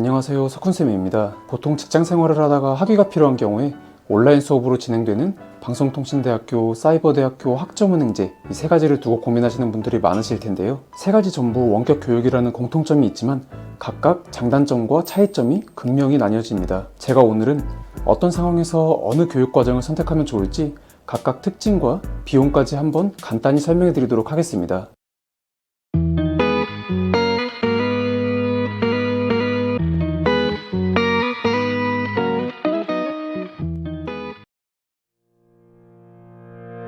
안녕하세요, 석훈쌤입니다. 보통 직장 생활을 하다가 학위가 필요한 경우에 온라인 수업으로 진행되는 방송통신대학교, 사이버대학교, 학점은행제 이 세 가지를 두고 고민하시는 분들이 많으실 텐데요. 세 가지 전부 원격 교육이라는 공통점이 있지만 각각 장단점과 차이점이 극명히 나뉘어집니다. 제가 오늘은 어떤 상황에서 어느 교육과정을 선택하면 좋을지 각각 특징과 비용까지 한번 간단히 설명해 드리도록 하겠습니다.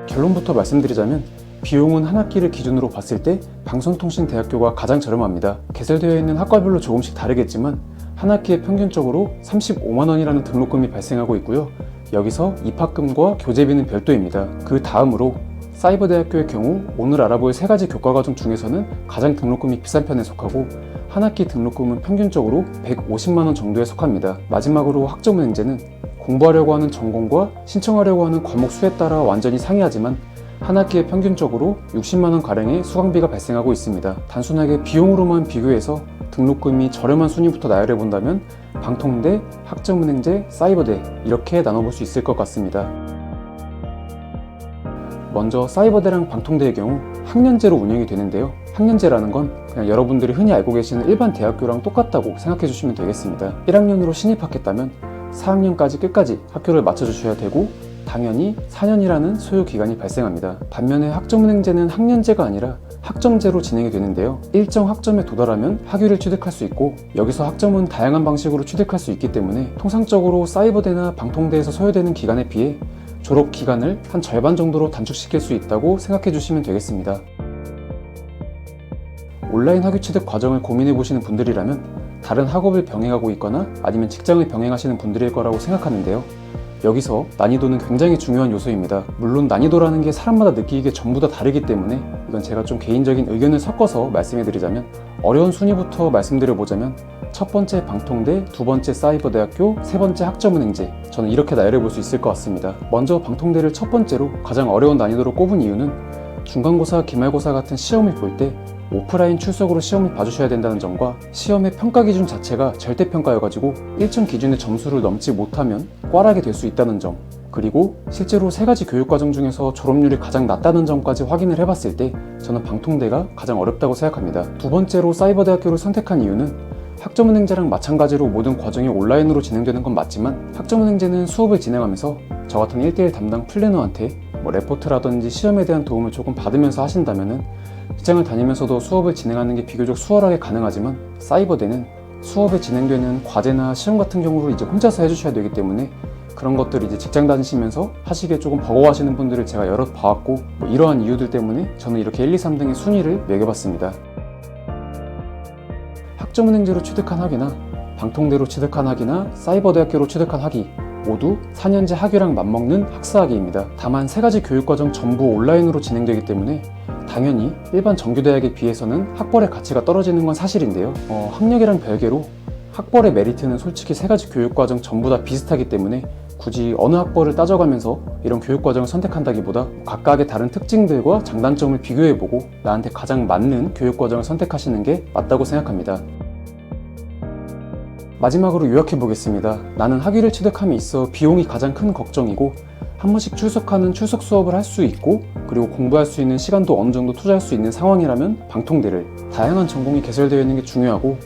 결론부터 말씀드리자면 비용은 한 학기를 기준으로 봤을 때 방송통신대학교가 가장 저렴합니다. 개설되어 있는 학과별로 조금씩 다르겠지만 한 학기에 평균적으로 35만원이라는 등록금이 발생하고 있고요. 여기서 입학금과 교재비는 별도입니다. 그 다음으로 사이버대학교의 경우 오늘 알아볼 세 가지 교과과정 중에서는 가장 등록금이 비싼 편에 속하고 한 학기 등록금은 평균적으로 150만원 정도에 속합니다. 마지막으로 학점은행제는 공부하려고 하는 전공과 신청하려고 하는 과목 수에 따라 완전히 상이하지만 한 학기에 평균적으로 60만원 가량의 수강비가 발생하고 있습니다. 단순하게 비용으로만 비교해서 등록금이 저렴한 순위부터 나열해 본다면 방통대, 학점은행제, 사이버대 이렇게 나눠볼 수 있을 것 같습니다. 먼저 사이버대랑 방통대의 경우 학년제로 운영이 되는데요. 학년제라는 건 그냥 여러분들이 흔히 알고 계시는 일반 대학교랑 똑같다고 생각해 주시면 되겠습니다. 1학년으로 신입학했다면 4학년까지 끝까지 학교를 마쳐주셔야 되고 당연히 4년이라는 소요 기간이 발생합니다. 반면에 학점은행제는 학년제가 아니라 학점제로 진행이 되는데요. 일정 학점에 도달하면 학위를 취득할 수 있고 여기서 학점은 다양한 방식으로 취득할 수 있기 때문에 통상적으로 사이버대나 방통대에서 소요되는 기간에 비해 졸업 기간을 한 절반 정도로 단축시킬 수 있다고 생각해 주시면 되겠습니다. 온라인 학위 취득 과정을 고민해 보시는 분들이라면 다른 학업을 병행하고 있거나 아니면 직장을 병행하시는 분들일 거라고 생각하는데요. 여기서 난이도는 굉장히 중요한 요소입니다. 물론 난이도라는 게 사람마다 느끼기에 전부 다 다르기 때문에 이건 제가 좀 개인적인 의견을 섞어서 말씀해 드리자면 어려운 순위부터 말씀드려 보자면 첫 번째 방통대, 두 번째 사이버대학교, 세 번째 학점은행제 저는 이렇게 나열해 볼 수 있을 것 같습니다. 먼저 방통대를 첫 번째로 가장 어려운 난이도로 꼽은 이유는 중간고사, 기말고사 같은 시험을 볼 때 오프라인 출석으로 시험을 봐주셔야 된다는 점과 시험의 평가 기준 자체가 절대평가여가지고 일정 기준의 점수를 넘지 못하면 꽈라게 될 수 있다는 점, 그리고 실제로 세 가지 교육과정 중에서 졸업률이 가장 낮다는 점까지 확인을 해봤을 때 저는 방통대가 가장 어렵다고 생각합니다. 두 번째로 사이버대학교를 선택한 이유는 학점은행제랑 마찬가지로 모든 과정이 온라인으로 진행되는 건 맞지만 학점은행제는 수업을 진행하면서 저 같은 1대1 담당 플래너한테 레포트라든지 시험에 대한 도움을 조금 받으면서 하신다면은 직장을 다니면서도 수업을 진행하는 게 비교적 수월하게 가능하지만 사이버대는 수업에 진행되는 과제나 시험 같은 경우를 이제 혼자서 해주셔야 되기 때문에 그런 것들을 이제 직장 다니시면서 하시기에 조금 버거워하시는 분들을 제가 여럿 봐왔고 이러한 이유들 때문에 저는 이렇게 1, 2, 3등의 순위를 매겨봤습니다. 학점은행제로 취득한 학위나 방통대로 취득한 학위나 사이버대학교로 취득한 학위 모두 4년제 학위랑 맞먹는 학사학위입니다. 다만 세 가지 교육과정 전부 온라인으로 진행되기 때문에 당연히 일반 정규대학에 비해서는 학벌의 가치가 떨어지는 건 사실인데요. 학력이랑 별개로 학벌의 메리트는 솔직히 세 가지 교육과정 전부 다 비슷하기 때문에 굳이 어느 학벌을 따져가면서 이런 교육과정을 선택한다기보다 각각의 다른 특징들과 장단점을 비교해보고 나한테 가장 맞는 교육과정을 선택하시는 게 맞다고 생각합니다. 마지막으로 요약해보겠습니다. 나는 학위를 취득함에 있어 비용이 가장 큰 걱정이고 한 번씩 출석하는 출석 수업을 할 수 있고 그리고 공부할 수 있는 시간도 어느 정도 투자할 수 있는 상황이라면 방통대를, 다양한 전공이 개설되어 있는 게 중요하고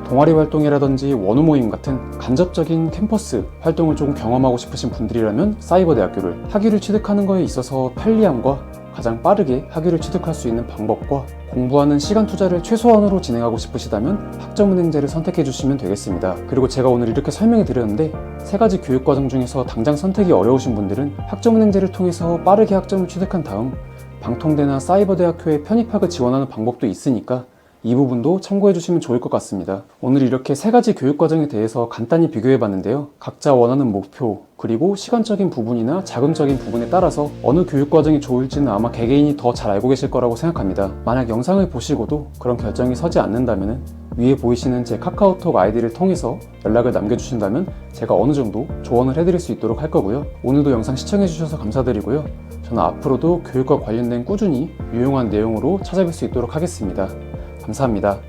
동아리 활동이라든지 원우 모임 같은 간접적인 캠퍼스 활동을 조금 경험하고 싶으신 분들이라면 사이버대학교를, 학위를 취득하는 거에 있어서 편리함과 가장 빠르게 학위를 취득할 수 있는 방법과 공부하는 시간 투자를 최소한으로 진행하고 싶으시다면 학점은행제를 선택해 주시면 되겠습니다. 그리고 제가 오늘 이렇게 설명해 드렸는데 세 가지 교육과정 중에서 당장 선택이 어려우신 분들은 학점은행제를 통해서 빠르게 학점을 취득한 다음 방통대나 사이버대학교에 편입학을 지원하는 방법도 있으니까 이 부분도 참고해 주시면 좋을 것 같습니다. 오늘 이렇게 세 가지 교육과정에 대해서 간단히 비교해 봤는데요. 각자 원하는 목표, 그리고 시간적인 부분이나 자금적인 부분에 따라서 어느 교육과정이 좋을지는 아마 개개인이 더 잘 알고 계실 거라고 생각합니다. 만약 영상을 보시고도 그런 결정이 서지 않는다면 위에 보이시는 제 카카오톡 아이디를 통해서 연락을 남겨주신다면 제가 어느 정도 조언을 해드릴 수 있도록 할 거고요. 오늘도 영상 시청해 주셔서 감사드리고요. 저는 앞으로도 교육과 관련된 꾸준히 유용한 내용으로 찾아뵐 수 있도록 하겠습니다. 감사합니다.